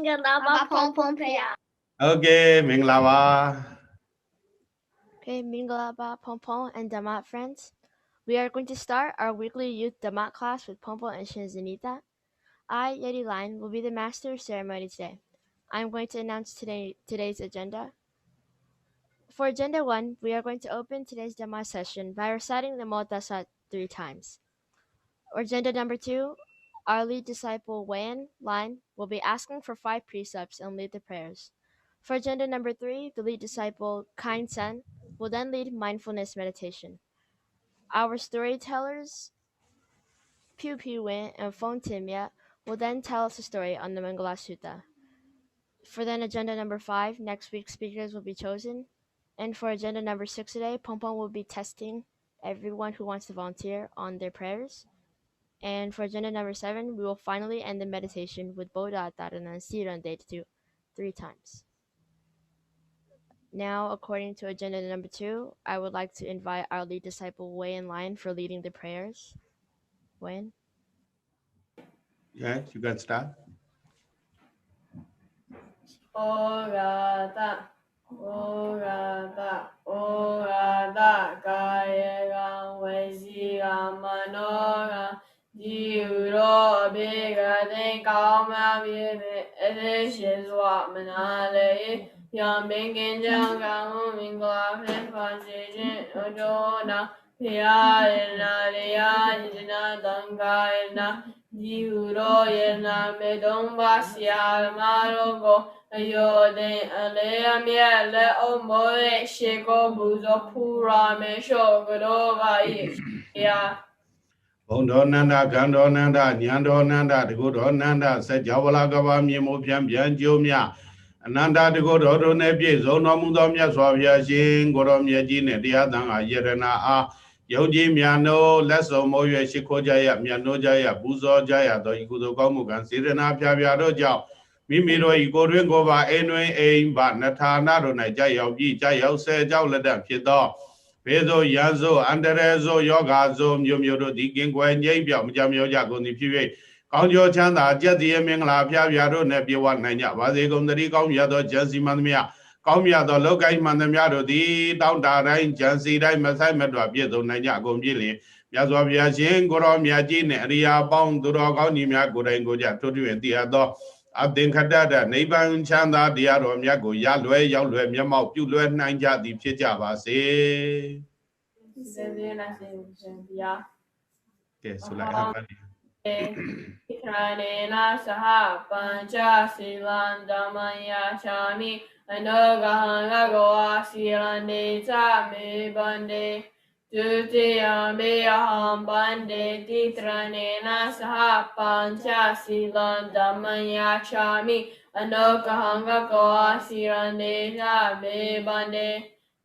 Mingalaba Pom Pom Pea. Okay, Minglava. Okay, Mingalaba, Pompon, and Damat friends. We are going to start our weekly youth Damat class with Pompon and Shinzanita. I, Yeti Line, will be the master of ceremony today. I'm going to announce today's agenda. For Agenda 1, we are going to open today's Damat session by reciting the Modasat 3 times. Agenda number 2, our lead disciple Wayan Line will be asking for 5 precepts and lead the prayers. For agenda number 3, the lead disciple Kind Sen will then lead mindfulness meditation. Our storytellers Piu Piu Win and Fong Timya will then tell us a story on the Mangala Sutta. For then agenda number 5, next week's speakers will be chosen. And for agenda number 6 today, Pompon will be testing everyone who wants to volunteer on their prayers. And for agenda number 7, we will finally end the meditation with Bodha Taranan Siran Date 3 times. Now, according to agenda number 2, I would like to invite our lead disciple Wei in line for leading the prayers. Wei? Yeah, you can start. Orata, Kaya Vesi Manora, Diuro Bigger than Kalma Editions Manale, Young Bingin Janga, Mingla, Fashion, Odona, Pia, Nadia, Danga, Diuro, Yena, Medomba, Sia, Marogo. Ayo de ale mie le omoe sheko buzo pura me shogoro vai ya Bondonanda, Gandonanda, Nyandonanda, the good Onanda, said Javala Gava, Mimo Piam, Jomia, Ananda, the good Odonepi, Zonomudamia, Swavia, Shin, Goromia, Jine, the Adanga, Yerena, Yoji Miano, Lesso Moya, Shikojaya, Miano Jaya, Buzo Jaya, the Igudo Gomugan, Sirena, Piaviado Jau, Mimiro, Igoringova, Enway, Aim, Bat, Natana, Jaya, Jaya, say, Jawladam, Pido. Pezo Yazo, Anderezo, Yogazo, Mumuro, Digging, Yabia, Jamio Jago, Nipi, Conjo Chanda, Jati Mingla, Piaviado, Nepi1, Nanya, Vazigum, the Ricom Yado, Jansi Manmia, Comia, the Lokai Manamiado, the down Dara, Jansi, Masai Medwa, Piezo, Nanya, Gombili, Yazovia, Jing, Gorom, Yajin, Ria, Bound, Duro, Nimia, Gorango, Jatu, and the other. Abdin Kadada, Neighbor Chanda, Diaro, Yago, Yalwe, Yalwe, Yamau, Pulu, Nanja, the Pichava, say. Okay, so like Ikranena saha pancha silan damaya chami anogahanga goa silande me bande Tutiyam beham bande titranena saha pancha silan damaya chami anogahanga goa silande me bande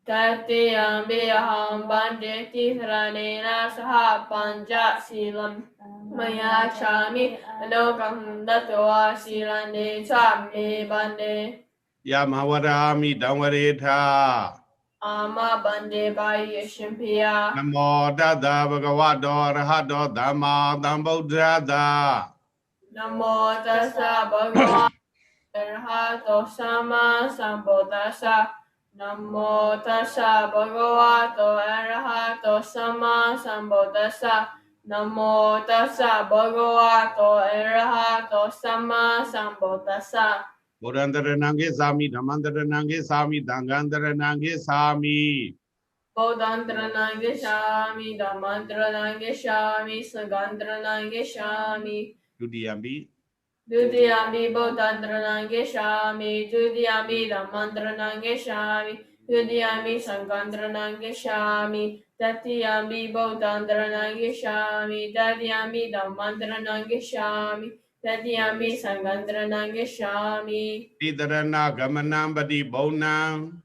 Tatiyam beham bande titranena saha pancha silan Maya chami anokam datwa silande chami bande. Yamawarami Damwareta Ama bande by Shimpia. Namo Dada Bhagavado Rahado Dhamma Dhambo Namo tassa bhagavata arahato sama sambuddhassa. Namo tassa bhagavato arahato sama sambuddhassa. Namo tassa bhagavato arahato sama sambuddhassa. Bodandara Nange Sami, Damandara Nange Sami, Dangandara Nange Sami. Bodhantra Nangeshami, Dhamantra Nangeshami, Sagantra Nangeshami. Dudiyambi. Dudiyambi Bodhantra Nangeshami, Dudiyambi Dhamantra Nangeshami, Dudiyambi Sagantra Nangeshami, Tatiyambi Bodhantra Nangeshami, Tatiyambi Dhamantra Nangeshami, Tatiyambi Sagantra Nangeshami. Tidarana Gamanam Badi Bonam.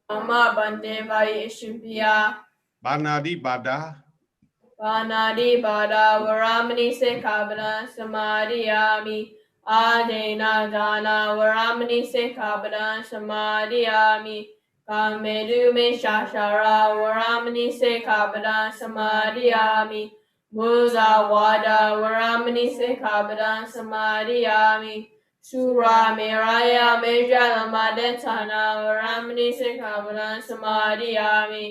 Amma Bande Vai Ishimpia. Banadi Bada. Panadi Bada Varamani Sekabana Samadhiyami Adena Dana Varamani Sekabana Samadhiyami Kamedu Me Shashara Varamani Sekabana Samadhiyami Muza Wada Varamani Sekabana Samadhiyami Sura Miraya Meja Lamadetana Varamani Sikhabana Samadhiyami.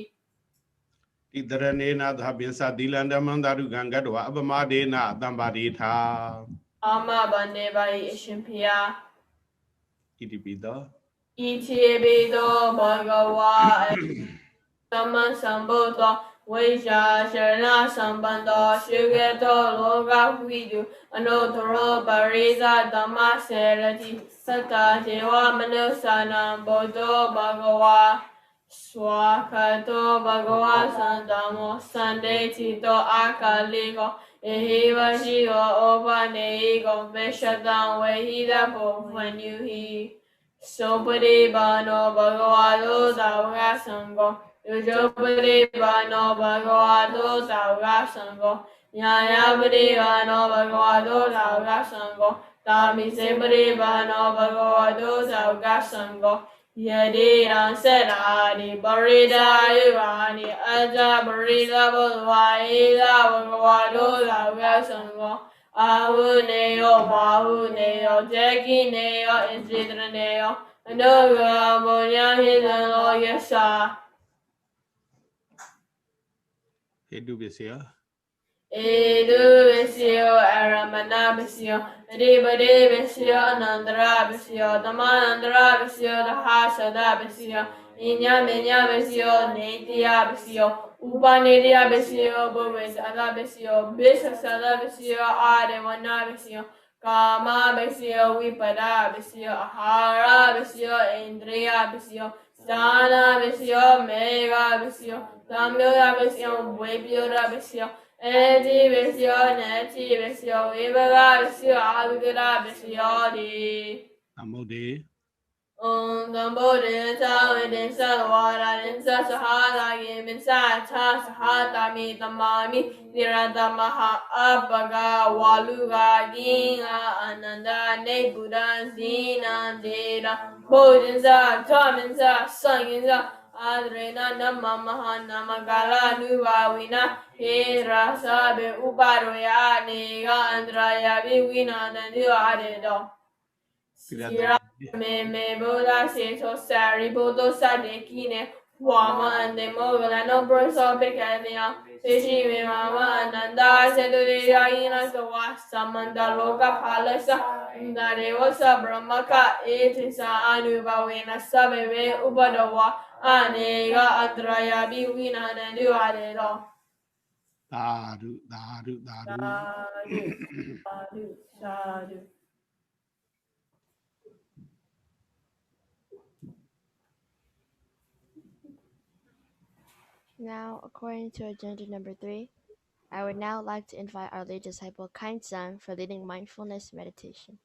Idranena Dhabinsa Dilandamanda Gangadwa Abamadena Dambadita. Ama Bandeva Ishimpia. Itibida. Itibido Bhagava Sama Sambuddha Vaisya Sharana Sambandha Shugato Loka Vidu Anotoro Parisa Dhamma Serati Sata Deva Manusana Bodho Bhagava Swakato Bhagava Sandamo Sande Tito Akaliko Ehiva Shiva Opa Neigo Veshadam Vehida Povanyuhi Sopade Bano Bhagavato Savga Sango Yujopade Bano Bhagavato Savga Sango Nyayapade Bano Bhagavato Savga Sango Tamisepade Bano Bhagavato Savga Sango Yadi Ransedadi Barida Yuvani Aja Barida Bodhvaida Bhagavato Savga Sango Ahuneo, Bahuneo, Jagineo, Isidraneo, Anoga, Monya, Hidano, Yasa. Edu Besia. Edu Besio, Aramana Besio, Adibade Besio, Anandra Besio, Damanandra Besio, Dahasada Besio, Inya Menya Besio, Netia Besio, Upanedia Besio, Bumis, Ada Besio, Bisasada Besio, Adewana Besio, Kama Besio, Vipada Besio, Ahara Besio, Indriya Besio, Sana Besio, Mega Besio, Tamyoda Besio, Webioda Besio, Eti Besio, Neti Besio, Vivaga Besio, Abigada Besio, Di. Amode. Gambo Dinsa, Dinsa, Wara, Dinsa, Sahada, Giminsa, Ta, Sahada, Mi, Tamami, Nirada Maha, Abaga, Waluga, Ginga, Ananda, Ne, Buddha, Zina, Deda, Bodinsa, Tominsa, Sanginsa, Adrena, Namamaha, Namagala, Nuva, Wina, Hira, Sabe, Ubaroya, Nega, Andraya, Wina, Nandu, Adedo. Sira me boda se so sari bodo sa de kine wama ande mogala no broso pekania peshi me mama ananda se do de yaina so wa samanda loka palasa ndare wasa brahmaka etisa anubawena sabebe ubadawa anega adraya biwina nandu adero Dadu, Dadu, Dadu. Sadhu, sadhu. Now, according to agenda number 3, I would now like to invite our late disciple Kind Sun for leading mindfulness meditation.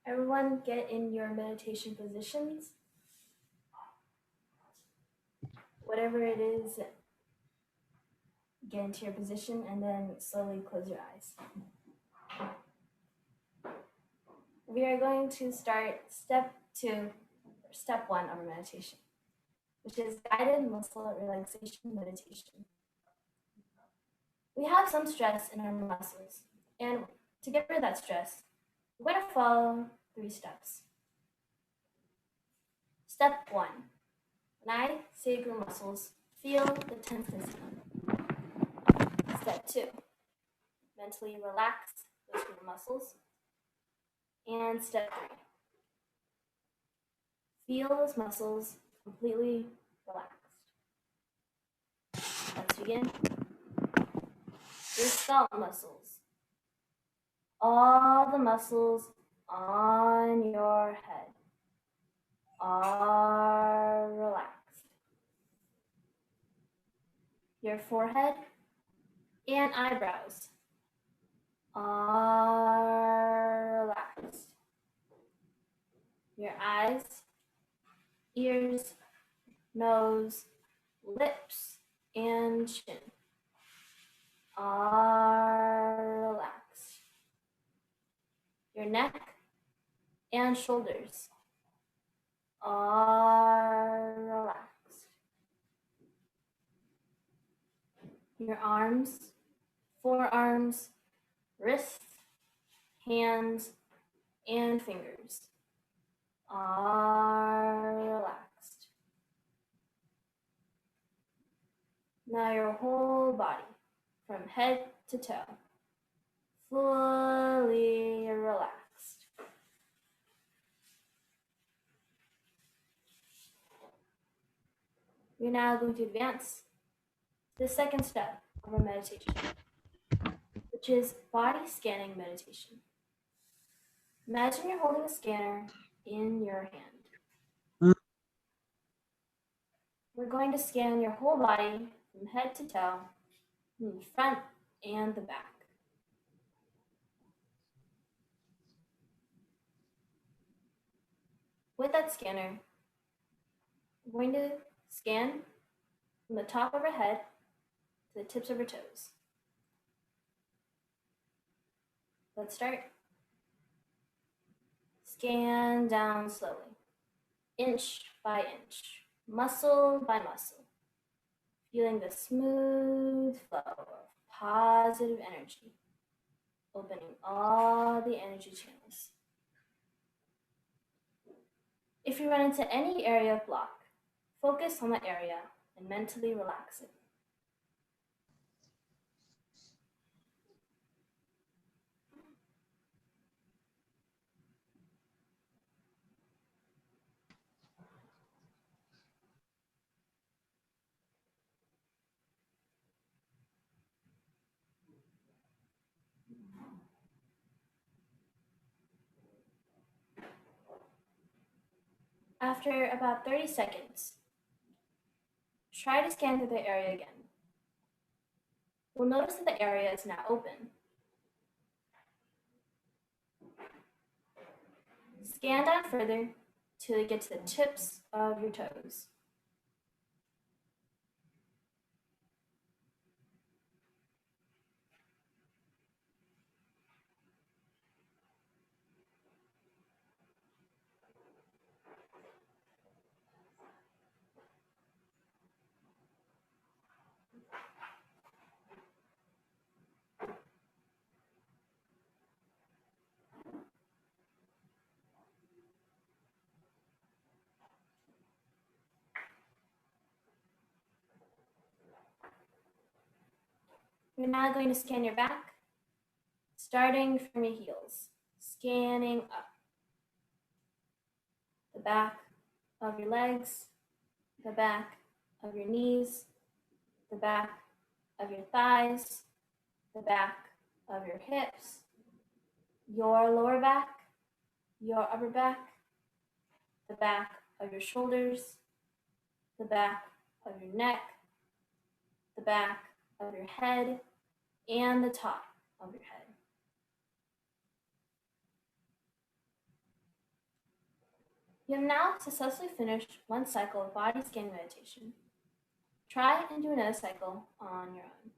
Everyone get in your meditation positions. Whatever it is, get into your position and then slowly close your eyes. We are going to start step 1 of our meditation, which is guided muscle relaxation meditation. We have some stress in our muscles, and to get rid of that stress, we're going to follow 3 steps. Step 1. When I say group muscles, feel the tenseness in them. Step 2. Mentally relax those group muscles. And step 3. Feel those muscles completely relaxed. Let's begin. Your scalp muscles. All the muscles on your head are relaxed. Your forehead and eyebrows are relaxed. Your eyes, ears, nose, lips, and chin are relaxed. Your neck and shoulders are relaxed. Your arms, forearms, wrists, hands, and fingers are relaxed. Now your whole body, from head to toe, fully relaxed. We're now going to advance to the second step of our meditation, which is body scanning meditation. Imagine you're holding a scanner in your hand. We're going to scan your whole body from head to toe, from the front and the back. With that scanner, we're going to scan from the top of our head to the tips of our toes. Let's start. Scan down slowly, inch by inch, muscle by muscle, feeling the smooth flow of positive energy, opening all the energy channels. If you run into any area of block, focus on the area and mentally relax it. After about 30 seconds, try to scan through the area again. You'll notice that the area is now open. Scan down further till you get to the tips of your toes. We're now going to scan your back, starting from your heels, scanning up. The back of your legs, the back of your knees, the back of your thighs, the back of your hips, your lower back, your upper back, the back of your shoulders, the back of your neck, the back of your head, and the top of your head. You have now successfully finished one cycle of body scan meditation. Try and do another cycle on your own.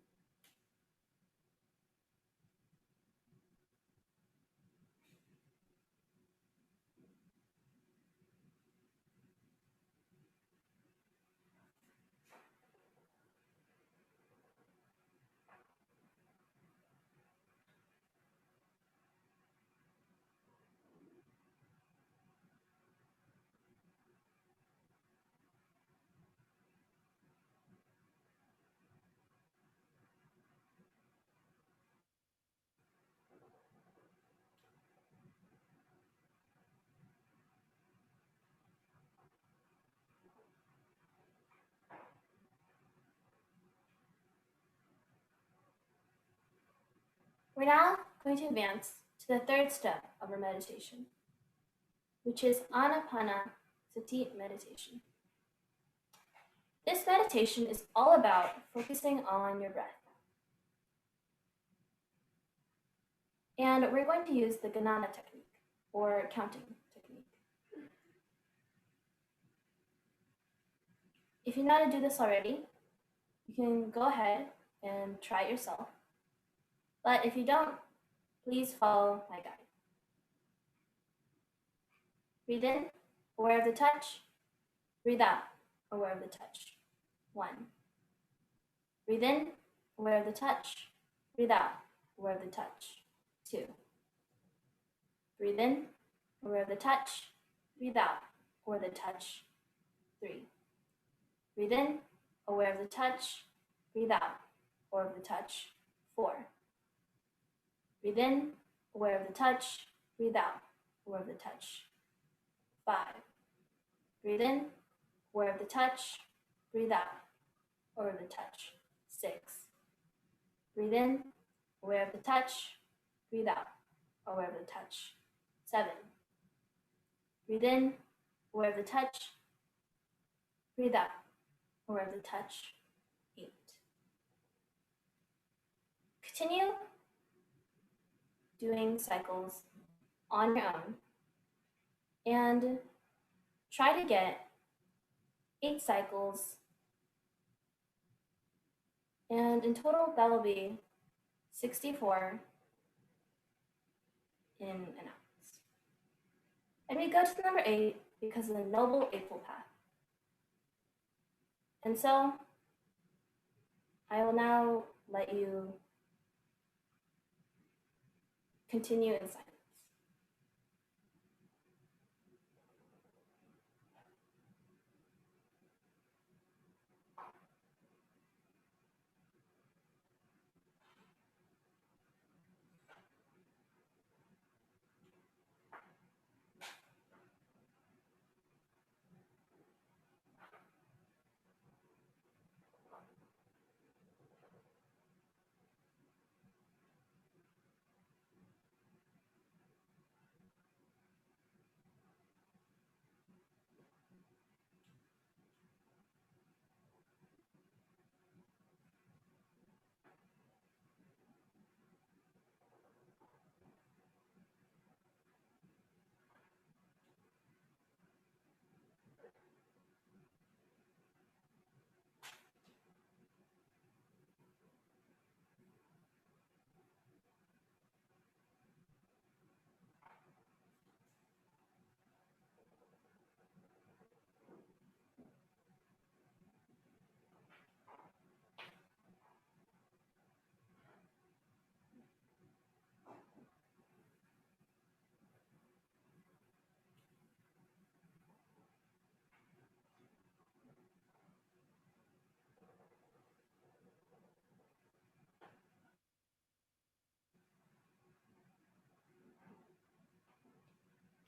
We're now going to advance to the third step of our meditation, which is Anapanasati meditation. This meditation is all about focusing on your breath. And we're going to use the Ganana technique, or counting technique. If you know how to do this already, you can go ahead and try it yourself. But if you don't, please follow my guide. Breathe in, aware of the touch. Breathe out, aware of the touch. 1. Breathe in, aware of the touch. Breathe out, aware of the touch. 2. Breathe in, aware of the touch. Breathe out, aware of the touch. 3. Breathe in, aware of the touch. Breathe out, aware of the touch. 4. Breathe in, aware of the touch. Breathe out, aware of the touch. 5. Breathe in, aware of the touch. Breathe out, aware of the touch. 6. Breathe in, aware of the touch. Breathe out, aware of the touch. 7. Breathe in, aware of the touch. Breathe out, aware of the touch. 8. Continue doing cycles on your own and try to get 8 cycles, and in total that will be 64 in an ounce. And we go to the number 8 because of the Noble Eightfold Path. And so I will now let you continue in silence.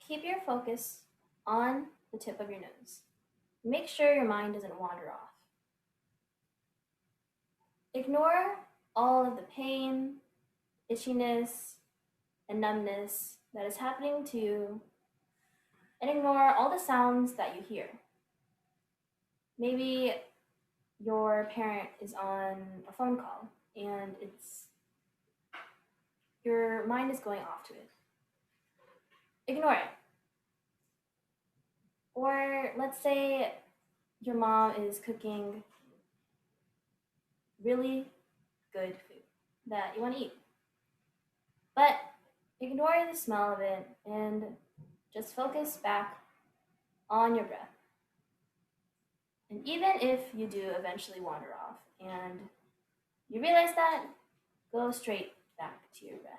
Keep your focus on the tip of your nose. Make sure your mind doesn't wander off. Ignore all of the pain, itchiness, and numbness that is happening to you, and ignore all the sounds that you hear. Maybe your parent is on a phone call and your mind is going off to it. Ignore it. Or let's say your mom is cooking really good food that you want to eat. But ignore the smell of it and just focus back on your breath. And even if you do eventually wander off and you realize that, go straight back to your breath.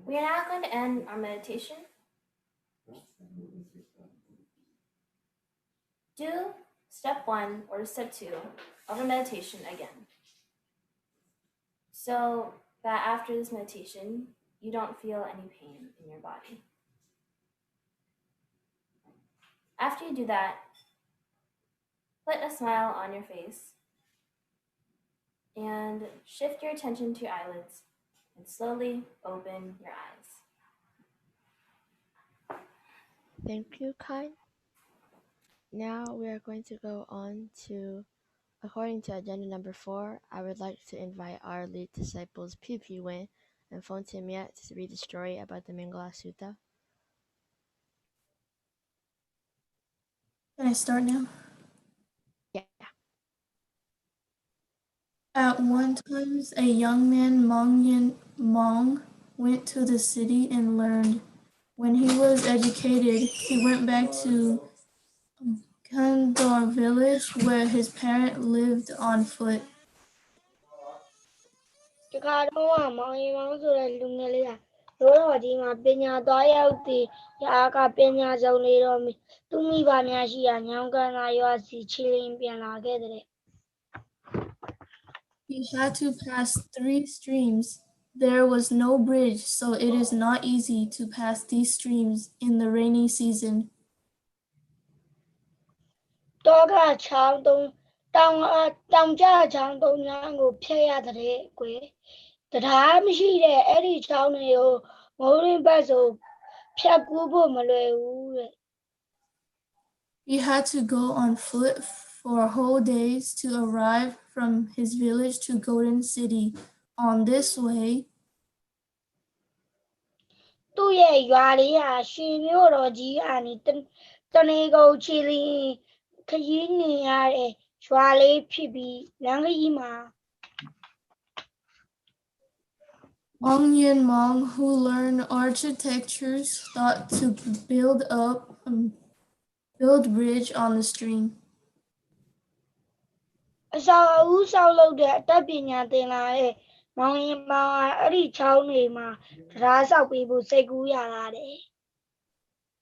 We are now going to end our meditation. Do step 1 or step 2 of our meditation again. so that after this meditation, you don't feel any pain in your body. After you do that, put a smile on your face and shift your attention to your eyelids and slowly open your eyes. Thank you, Kind. Now we are going to go on to, according to agenda number 4, I would like to invite our lead disciples Piu Piu Wen and Fon Tim Yat to read the story about the Mingala Sutta. Can I start now? Yeah. At one time, a young man, Mong, went to the city and learned. When he was educated, he went back to Kandor village where his parents lived on foot. တခါတော့မောင်ရင်မောင်ဆိုတဲ့လူငယ်လေးကရိုးတော်ကြီးမှာပညာသွားရောက်သည်ရာကပညာစုံနေတော်မူသူမိဘများရှိရာညောင်ကန်သာရွာစီချီလင်းပြန်လာခဲ့တဲ့ He had to pass 3 streams. There was no bridge, so it is not easy to pass these streams in the rainy season. တောကချောင်းတုံးတောင်ကျချောင်းတုံးများကိုဖျက်ရတဲ့ကွယ်တရားမရှိတဲ့အဲ့ဒီချောင်းတွေကိုမိုးရင်းပတ်ဆိုဖြတ်ကူးဖို့မလွယ်ဘူးတဲ့ He had to go on foot for whole days to arrive from his village to Golden City. On this way, သူ့ရဲ့ရွာလေးဟာရှင်မြို့တော်ကြီးအနေတနေကုန်ချီလင်းခရီးနေရတဲ့ရွာလေးဖြစ်ပြီးလမ်းကြီးမှာ Mong, who learned architecture, thought to build bridge on the stream. အစာအုပ်ဆောက်လုပ်တဲ့အတတ်ပညာသင်လာတဲ့မောင်ရင်မောင်ကအဲ့ဒီချောင်းတွေမှာတရားဆောက်ပြီးဖို့စိတ်ကူးရလာတယ်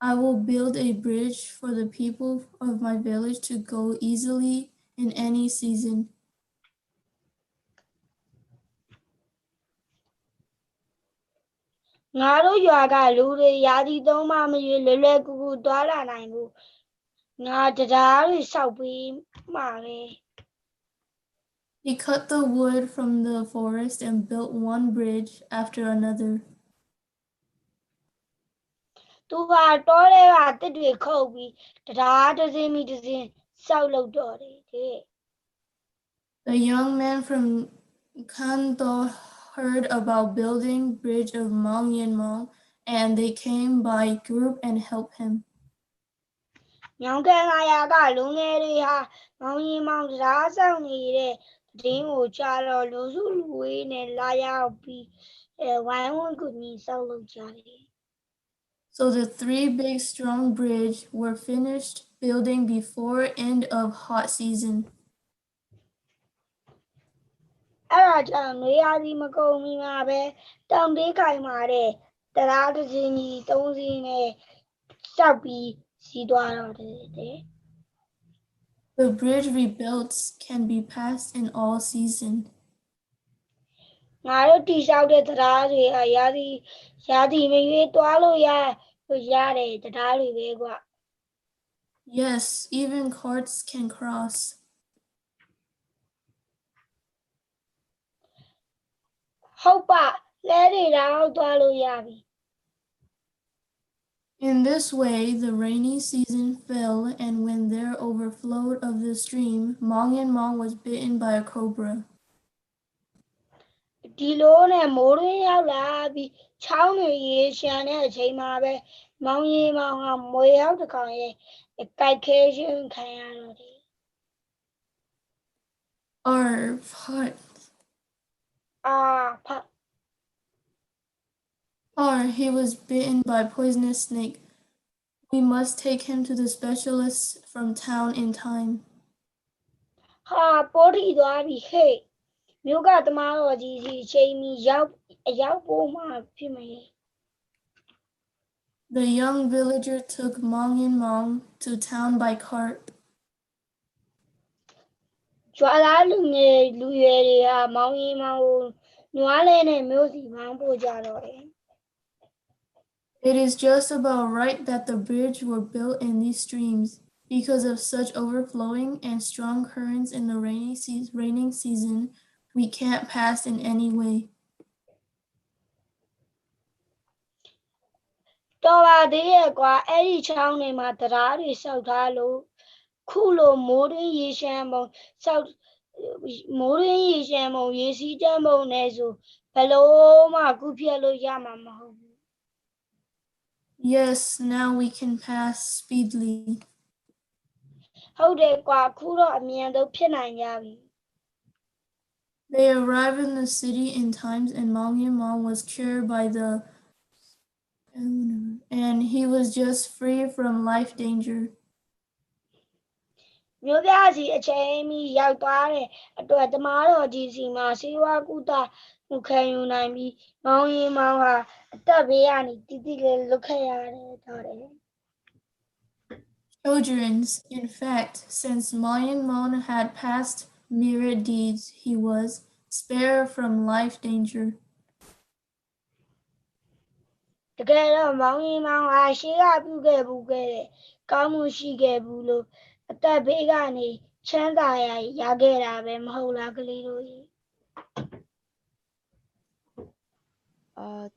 I will build a bridge for the people of my village to go easily in any season. ငါတို့ရွာကလူတွေရာသီသုံးမှမရွေလွယ်လွယ်ကူကူသွားလာနိုင်ဘူးငါတရားတွေဆောက်ပြီးမှာပဲ He cut the wood from the forest and built one bridge after another. သူဟာတောထဲကတစ်တွေခုတ်ပြီးတရားတစ်စင်းပြီးတစ်စင်းဆောက်လုပ်တော့တယ်တဲ့ The young man from Kando heard about building bridge of Mong, and they came by group and helped him. ညောင်ကန်လာရာကလူငယ်တွေဟာမောင်ရင်မောင်တရားဆောက်နေတဲ့တင်းကိုကြားတော့လူစုလူဝေးနဲ့လာရောက်ပြီးဝိုင်းဝန်းကူညီဆောက်လုပ်ကြတယ် So the 3 big strong bridge were finished building before end of hot season. အဲ့ဒါကြောင့်နေရာစီမကုန်မီမှာပဲတောင်တေးခိုင်မာတဲ့တရားတစ်စင်းကြီး၃စင်းနဲ့ဆောက်ပြီးစီးသွားတော့တယ် The bridge rebuilt can be passed in all season. ငါတို့တိဆောက်တဲ့တရားတွေဟာရာသီမရွေးသွားလို့ရတယ်တရားတွေပဲကွာ Yes, even carts can cross. ဟုတ်ပါလဲတွေတော့သွားလို့ရပြီ In this way, the rainy season fell, and when there overflowed of the stream, Mong was bitten by a cobra. ဒီလိုနဲ့မိုးရင်းရောက်လာပြီးချောင်းတွေရေရှမ်းတဲ့အချိန်မှာပဲမောင်ရင်မောင်ကမွေရောက်တစ်ကောင်ရဲ့ကြိုက်ခဲခြင်းခံရတော့တယ် He was bitten by poisonous snake. We must take him to the specialist from town in time. ဟာပိုးထီသွားပြီဟဲ့မြို့ကသမားတော်ကြီးစီချိန်မီရောက်ဖို့မှဖြစ်မယ် The young villager took Mong to town by cart. ကျွာလာလူငယ်လူရွယ်တွေဟာမောင်ရင်မောင်ကို နွားလဲနဲ့မျိုးစီမောင်းပို့ကြတော့တယ် It is just about right that the bridge were built in these streams. Because of such overflowing and strong currents in the raining season, we can't pass in any way. တော်ပါသေးရဲ့ကွာအဲ့ဒီချောင်းတွေမှာတရားတွေစောက်ထားလို့ခုလိုမိုးရင်းရေရှမ်းပုံစောက်မိုးရင်းရေရှမ်းပုံရေစီးတန်းပုံနဲ့ဆိုဘယ်လို့မှကူးပြတ်လို့ရမှာမဟုတ်ဘူး Yes, now we can pass speedily. ဟုတ်တယ်ကွာခုတော့အမြန်ဆုံးဖြစ်နိုင်ကြပြီ They arrived in the city in times and Mom was cured by the and he was just free from life danger. မြို့ပြစီအချိန်မီရောက်သွားတဲ့အတွက်တမားတော်ကြီးစီမှာစေဝါကုသမှုခံယူနိုင်ပြီးမောင်ရင်မောင်ဟာအသက်ဘေးကနေတည်တည်လေးလွတ်ခဲ့ရတယ်တော့တယ် Children's, in fact, since Mon had passed myriad deeds, he was spared from life danger. တကယ်တော့မောင်ရင်မောင်ဟာရှေးကပြုခဲ့ဘူးခဲ့တဲ့ကောင်းမှုရှိခဲ့ဘူးလို့အသက်ဘေးကနေချမ်းသာရခဲ့တာပဲမဟုတ်လားကလေးတို့ကြီး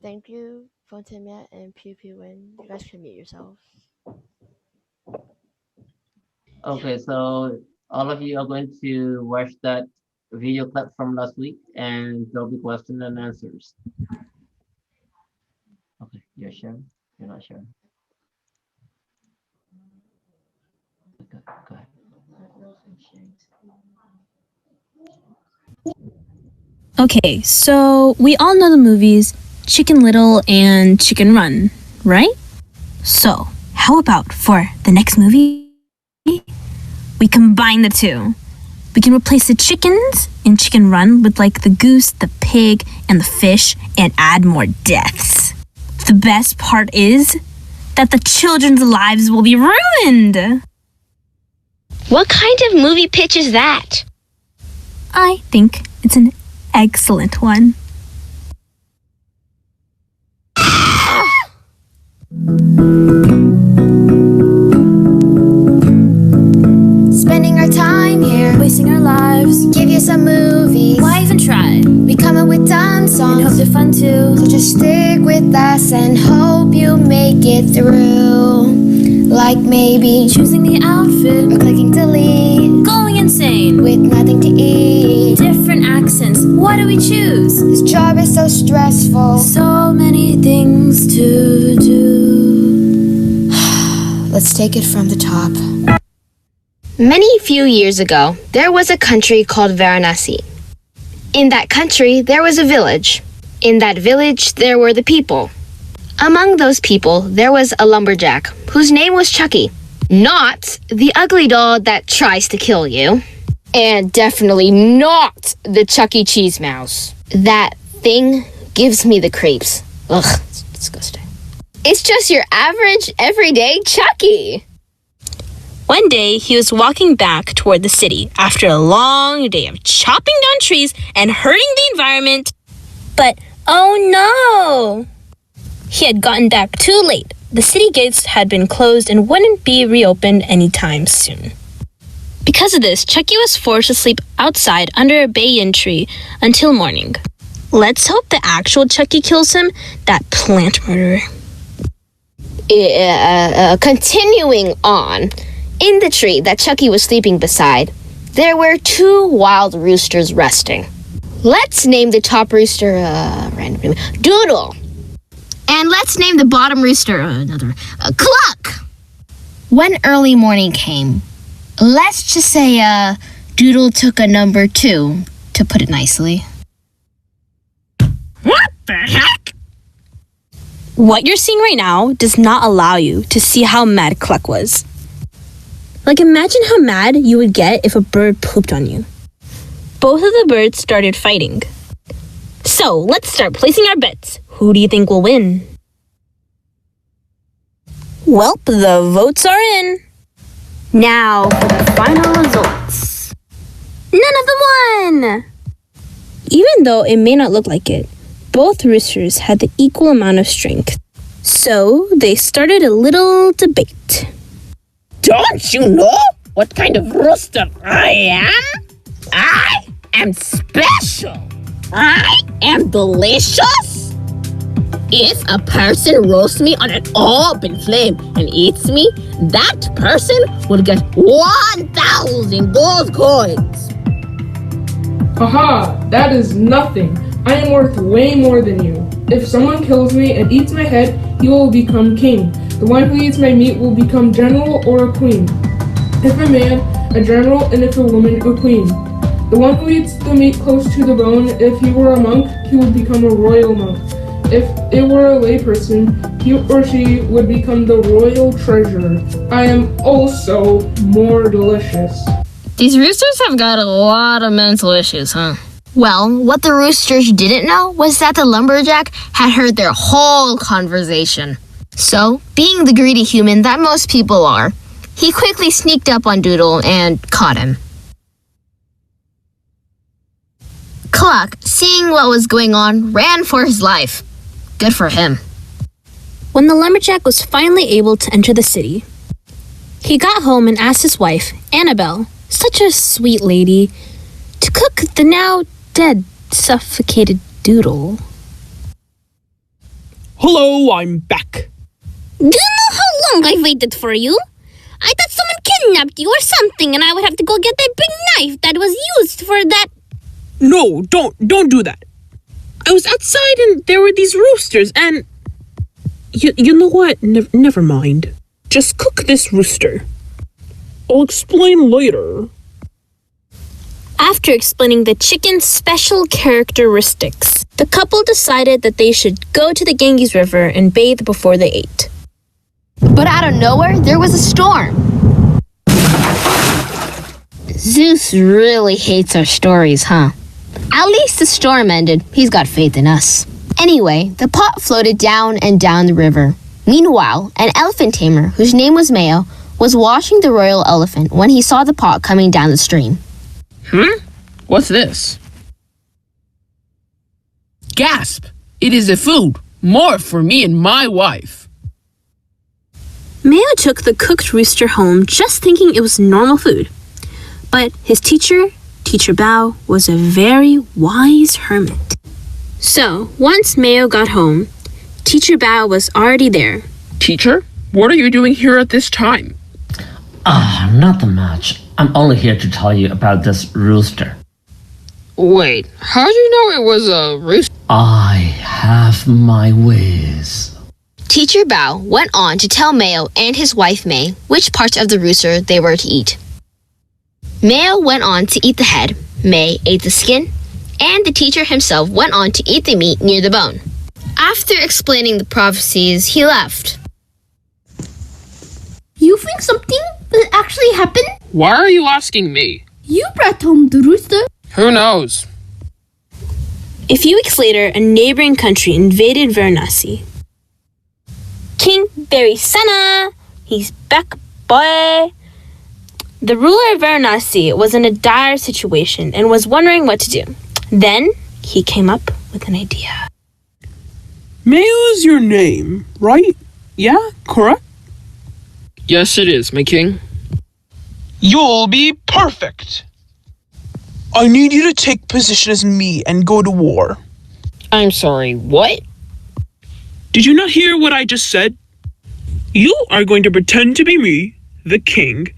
Thank you, Fontemia and Pew Pew Win. You guys can mute yourselves. Okay, so all of you are going to watch that video clip from last week and there'll be questions and answers. Okay, you're sharing? You're not sharing? Okay, go ahead. Okay, so we all know the movies Chicken Little and Chicken Run, right? So, how about for the next movie? We combine the two. We can replace the chickens in Chicken Run with like the goose, the pig, and the fish and add more deaths. The best part is that the children's lives will be ruined. What kind of movie pitch is that? I think it's an excellent one. Spending our time here, Wasting our lives. give you some movies. Why even try? We come up with dumb And hope songs. they're fun too. So just stick with us and hope you make it through. Like maybe Choosing the outfit, or clicking delete going insane. with nothing to eat. Different accents. What do we choose? This job is so stressful. So many things to do. Let's take it from the top. Many few years ago, there was a country called Varanasi. In that country, there was a village. In that village, there were the people. Among those people, there was a lumberjack whose name was Chucky. Not the ugly doll that tries to kill you. And definitely not the Chuck E. Cheese mouse. That thing gives me the creeps. Ugh, it's disgusting. It's just your average, everyday Chucky. One day, he was walking back toward the city after a long day of chopping down trees and hurting the environment. But oh no! He had gotten back too late. The city gates had been closed and wouldn't be reopened anytime soon. Because of this, Chucky was forced to sleep outside under a banyan tree until morning. Let's hope the actual Chucky kills him, that plant murderer. Continuing on, in the tree that Chucky was sleeping beside, there were two wild roosters resting. Let's name the top rooster, randomly, Doodle. And let's name the bottom rooster, Cluck. When early morning came, let's just say, Doodle took a number 2, to put it nicely. What the heck? What you're seeing right now does not allow you to see how mad Cluck was. Like, imagine how mad you would get if a bird pooped on you. Both of the birds started fighting. So, let's start placing our bets. Who do you think will win? Welp, the votes are in. Now, for the final results. None of them won! Even though it may not look like it, both roosters had the equal amount of strength. So they started a little debate. Don't you know what kind of rooster I am? I am special. I am delicious. If a person roasts me on an open flame and eats me, that person will get 1,000 gold coins. Haha, that is nothing. I am worth way more than you. If someone kills me and eats my head, he will become king. The one who eats my meat will become general or a queen. If a man, a general, and if a woman, a queen. The one who eats the meat close to the bone, if he were a monk, he would become a royal monk. If it were a layperson, he or she would become the royal treasurer. I am also more delicious. These roosters have got a lot of mental issues, huh? Well, what the roosters didn't know was that the lumberjack had heard their whole conversation. So, being the greedy human that most people are, he quickly sneaked up on Doodle and caught him. Cluck, seeing what was going on, ran for his life. Good for him. When the lumberjack was finally able to enter the city, he got home and asked his wife, Annabelle, such a sweet lady, to cook the now dead, suffocated Doodle. Hello, I'm back. Do you know how long I've waited for you? I thought someone kidnapped you or something, and I would have to go get that big knife that was used for that. No, don't do that. I was outside and there were these roosters and... You know what? Never mind. Just cook this rooster. I'll explain later. After explaining the chicken's special characteristics, the couple decided that they should go to the Ganges River and bathe before they ate. But out of nowhere, there was a storm. Zeus really hates our stories, huh? At least the storm ended. He's got faith in us. Anyway, the pot floated down and down the river. Meanwhile, an elephant tamer, whose name was Mayo, was washing the royal elephant when he saw the pot coming down the stream. What's this? Gasp! It is a food. More for me and my wife. Mayo took the cooked rooster home just thinking it was normal food. But his teacher, Teacher Bao, was a very wise hermit. So, once Mayo got home, Teacher Bao was already there. Teacher, what are you doing here at this time? Nothing much. I'm only here to tell you about this rooster. Wait, how do you know it was a rooster? I have my ways. Teacher Bao went on to tell Mayo and his wife May which parts of the rooster they were to eat. Mayo went on to eat the head, May ate the skin, and the teacher himself went on to eat the meat near the bone. After explaining the prophecies, he left. You think something will actually happen? Why are you asking me? You brought home the rooster. Who knows? A few weeks later, a neighboring country invaded Varanasi. King Barisana, he's back, boy. The ruler of Varanasi was in a dire situation and was wondering what to do. Then he came up with an idea. Mayo's your name, right? Yeah, correct? Yes, it is, my king. You'll be perfect. I need you to take position as me and go to war. I'm sorry, what? Did you not hear what I just said? You are going to pretend to be me, the king,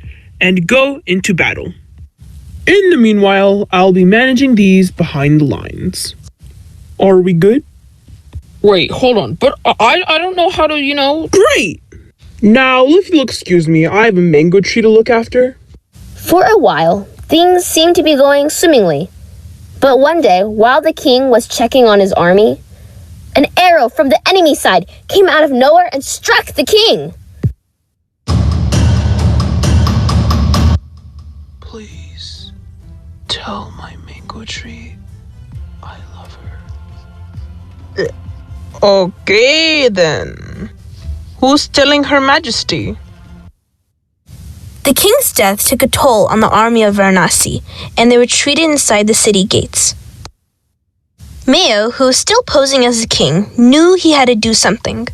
and go into battle. In the meanwhile, I'll be managing these behind the lines. Are we good? Wait, hold on, but I don't know how to, Great! Now, if you'll excuse me, I have a mango tree to look after. For a while, things seemed to be going swimmingly. But one day, while the king was checking on his army, an arrow from the enemy side came out of nowhere and struck the king. Please, tell my mango tree I love her. Okay, then. Who's telling Her Majesty? The king's death took a toll on the army of Varanasi, and they retreated inside the city gates. Mayo, who was still posing as a king, knew he had to do something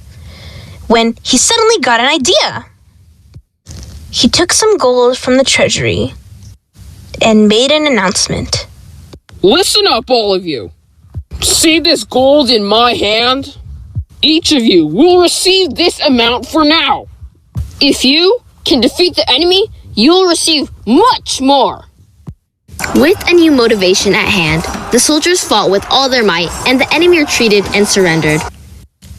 when he suddenly got an idea. He took some gold from the treasury and made an announcement. Listen up, all of you. See this gold in my hand? Each of you will receive this amount for now. If you can defeat the enemy, you'll receive much more. With a new motivation at hand, the soldiers fought with all their might, and the enemy retreated and surrendered.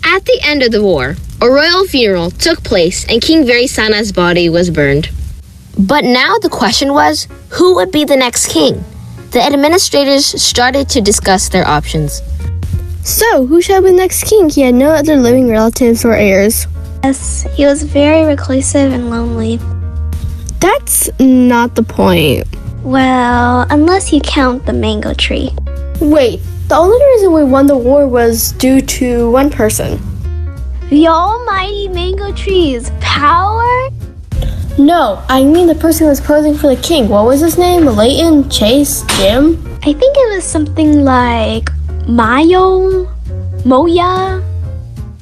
At the end of the war, a royal funeral took place and King Varisana's body was burned. But now the question was, who would be the next king? The administrators started to discuss their options. So, who shall be the next king? He had no other living relatives or heirs. Yes, he was very reclusive and lonely. That's not the point. Well, unless you count the mango tree. Wait, the only reason we won the war was due to one person. The almighty mango tree's power? No, I mean the person who was posing for the king. What was his name? Leighton? Chase? Jim? I think it was something like Mayo? Moya?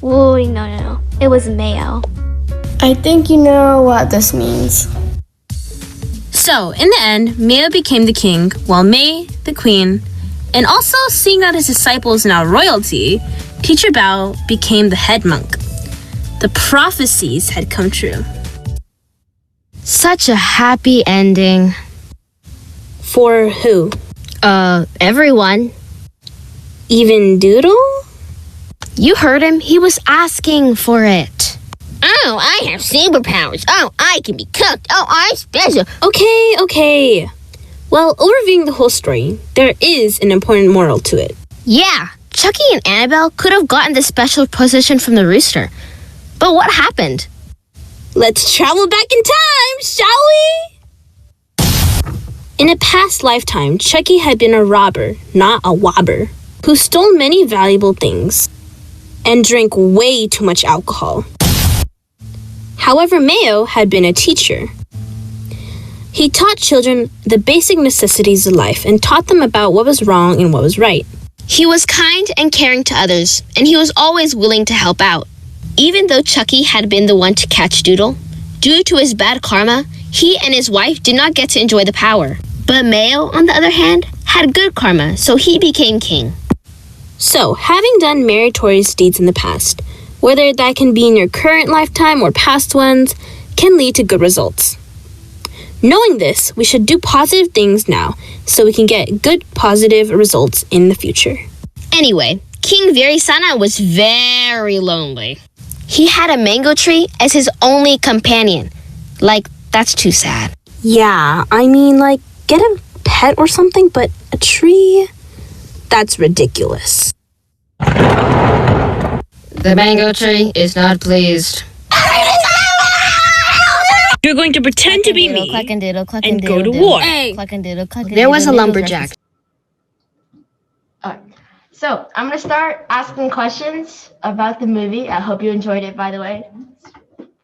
Oh, no. It was Mayo. I think you know what this means. So, in the end, Mayo became the king, while May, the queen, and also seeing that his disciple is now royalty, Teacher Bao became the head monk. The prophecies had come true. Such a happy ending. For who? Everyone. Even Doodle? You heard him. He was asking for it. Oh, I have superpowers. Oh, I can be cooked. Oh, I'm special. Okay. Well, overviewing the whole story, there is an important moral to it. Yeah, Chucky and Annabelle could have gotten the special position from the rooster. But what happened? Let's travel back in time, shall we? In a past lifetime, Chucky had been a robber, not a wobber, who stole many valuable things and drank way too much alcohol. However, Mayo had been a teacher. He taught children the basic necessities of life and taught them about what was wrong and what was right. He was kind and caring to others, and he was always willing to help out. Even though Chucky had been the one to catch Doodle, due to his bad karma, he and his wife did not get to enjoy the power. But Mayo, on the other hand, had good karma, so he became king. So, having done meritorious deeds in the past, whether that can be in your current lifetime or past ones, can lead to good results. Knowing this, we should do positive things now so we can get good positive results in the future. Anyway, King Varisana was very lonely. He had a mango tree as his only companion. That's too sad. Yeah, I mean, get a pet or something, but a tree? That's ridiculous. The mango tree is not pleased. You're going to pretend to be me and go to war. Hey. There was a lumberjack. Alright, so I'm gonna start asking questions about the movie. I hope you enjoyed it, by the way.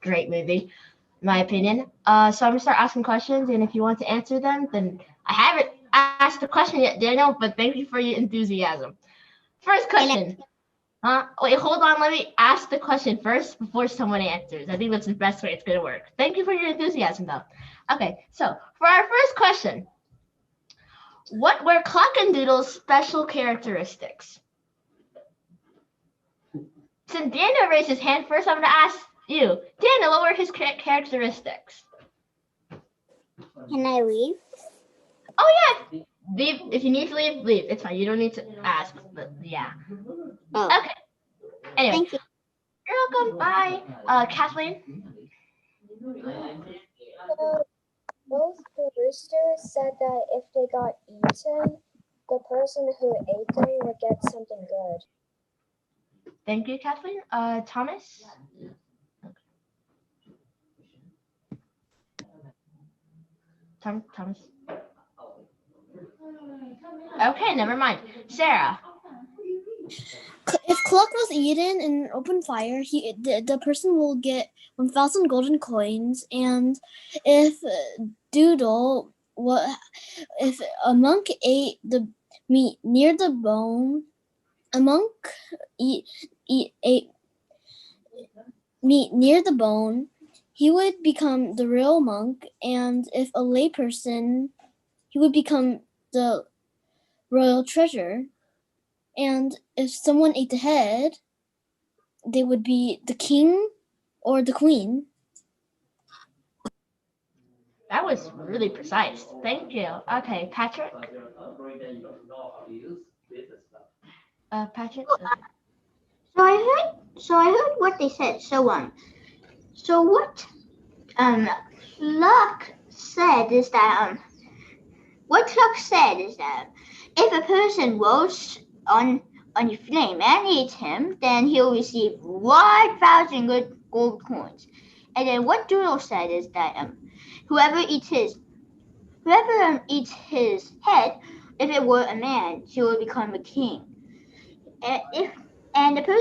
Great movie, in my opinion. So I'm gonna start asking questions, and if you want to answer them, then I haven't asked the question yet, Daniel, but thank you for your enthusiasm. First question. Wait, hold on. Let me ask the question first before someone answers. I think that's the best way it's going to work. Thank you for your enthusiasm, though. Okay, so for our first question, what were Clock-a-Doodle's special characteristics? Since Daniel raised his hand first, I'm going to ask you. Daniel, what were his characteristics? Can I leave? Oh, yeah. Leave. If you need to leave, leave. It's fine. You don't need to ask, but yeah. Oh. Okay. Anyway. Thank you. You're welcome. Bye. Kathleen? Both the roosters said that if they got eaten, the person who ate them would get something good. Thank you, Kathleen. Thomas? Thomas? Okay, never mind. Sarah? If Clock was eaten in an open fire, the person will get 1,000 golden coins, and if if a monk ate the meat near the bone, a monk eat meat near the bone, he would become the real monk, and if a layperson, he would become the royal treasure. And if someone ate the head, they would be the king or the queen. That was really precise. Thank you. Okay, Patrick. Patrick. Okay. So I heard what they said. So what Luck said is that if a person rolls on a flame and eats him, then he'll receive 1,000 good gold coins. And then what Doodle said is that whoever eats his head, if it were a man, he will become a king. And if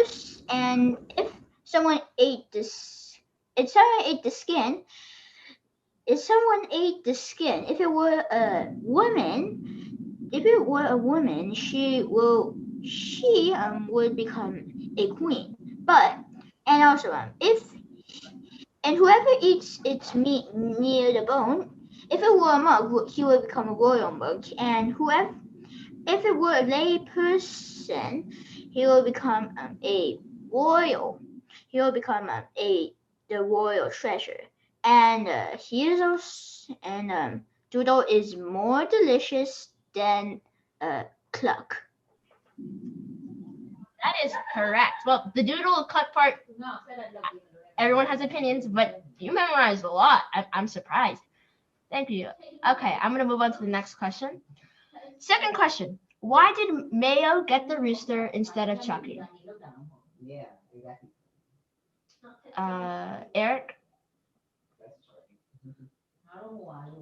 someone ate the skin, if it were a woman, she would become a queen. Whoever eats its meat near the bone, if it were a monk, he would become a royal monk. And if it were a lay person, he will become the royal treasure. And Doodle is more delicious than Cluck. That is correct. Well, the Doodle Cluck part, everyone has opinions, but you memorized a lot. I'm surprised. Thank you. Okay, I'm going to move on to the next question. Second question. Why did Mayo get the rooster instead of Chucky? Eric?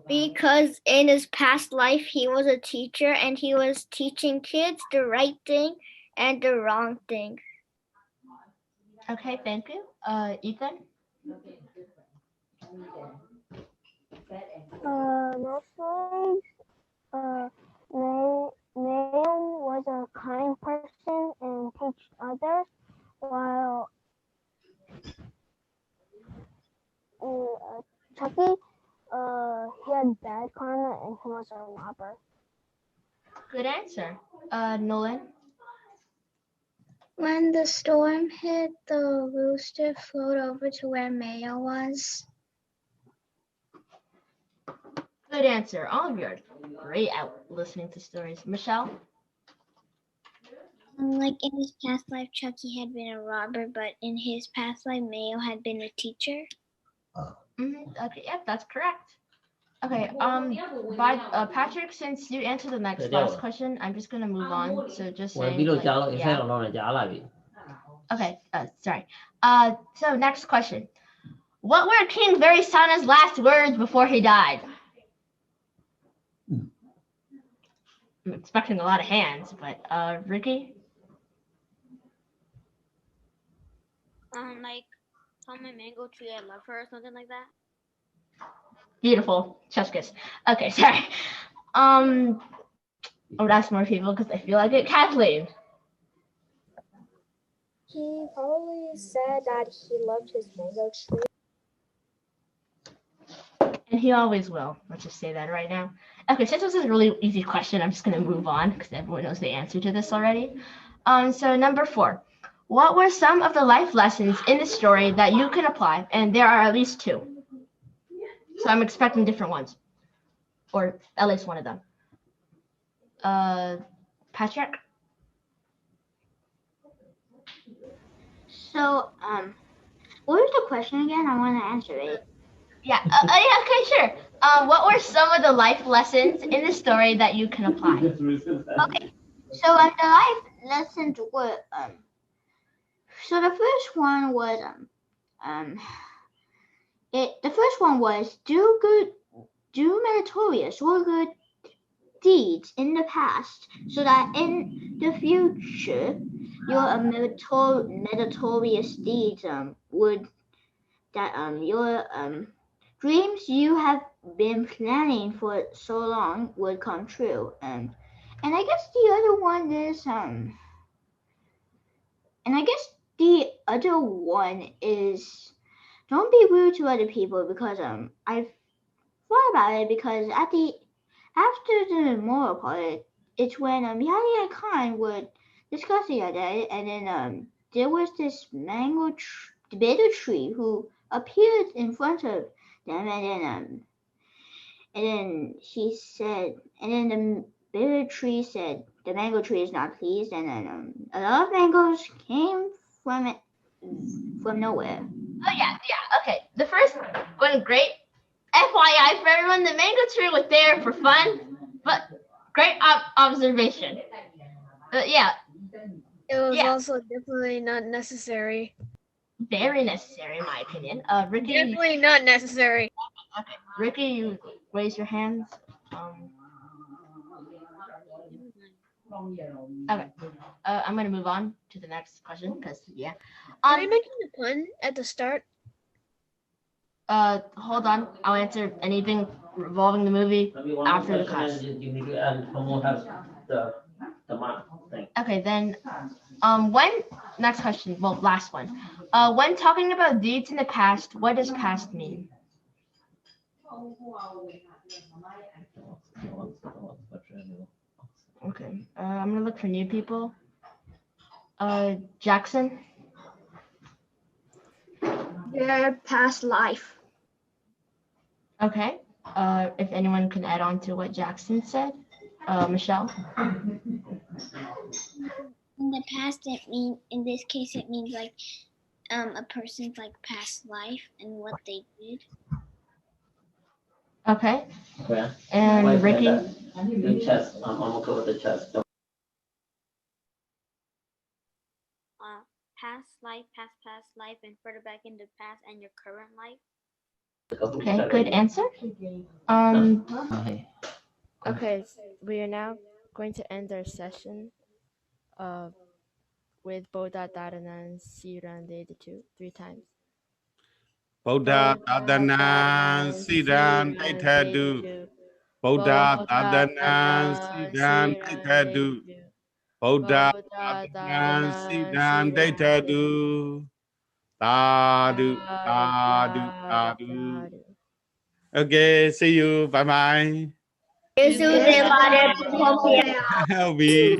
Because in his past life, he was a teacher and he was teaching kids the right thing and the wrong thing. Okay, thank you. Ethan? Mostly, Mayo was a kind person and teach others, while Chucky, he had bad karma and he was a robber. Good answer. Nolan? When the storm hit, the rooster flew over to where Mayo was. Good answer. All of you are great at listening to stories. Michelle? Like in his past life, Chucky had been a robber, but in his past life, Mayo had been a teacher. Okay, yep, that's correct. Okay, Patrick, since you answered the last question, I'm just gonna move on. So just saying, Okay, sorry. So next question. What were King Verisana's last words before he died? I'm expecting a lot of hands, but Ricky? Like, tell my mango tree I love her or something like that. Beautiful. Chef's kiss. Okay, sorry. I would ask more people because I feel like it. Kathleen. He probably said that he loved his mango tree. And he always will. Let's just say that right now. Okay, since this is a really easy question, I'm just going to move on because everyone knows the answer to this already. So number 4. What were some of the life lessons in the story that you can apply? And there are at least 2. So I'm expecting different ones. Or at least one of them. Patrick? So, what was the question again? I want to answer it. Yeah, okay, sure. What were some of the life lessons in the story that you can apply? Okay, so the life lessons were, so the first one was, do meritorious or good deeds in the past, so that in the future, your meritorious deeds your dreams you have been planning for so long would come true. And I guess the other one is And I guess the other one is don't be rude to other people, because I've thought about it, because after the moral part, it's when Yahya Khan would discuss the other, and then there was this bitter tree who appeared in front of them, and then she said, and then the bitter tree said the mango tree is not pleased, and then a lot of mangoes came from it from nowhere. Oh yeah. Okay. The first one, great. FYI for everyone, the mango tree was there for fun, but great observation. Yeah. It was Yeah. also definitely not necessary. Very necessary, in my opinion. Ricky. Definitely not necessary. Okay. Ricky, you raise your hands. Okay. I'm gonna move on to the next question because yeah. Are you making a pun at the start? Hold on. I'll answer anything revolving the movie after the class. You need to add Tomo has the mark thing. Okay, then when next question, well last one. When talking about deeds in the past, what does past mean? Okay. I'm gonna look for new people. Jackson. Their past life. Okay. If anyone can add on to what Jackson said. Michelle. In the past, in this case, it means like a person's like past life and what they did. Okay. Yeah. And Ricky. The chest. I'm gonna go with the chest. Past life, and further back in the past and your current life. Okay, good answer. Okay. We are now going to end our session with Boda Dadanan Siran de 3 times. Boda Dadanan Siran Daitadu. Boda Dadanan Siran Daitadu. Boda Dadanan Siran Daitadu. Tadu, tadu, tadu. Okay, see you. Bye bye. Yesus We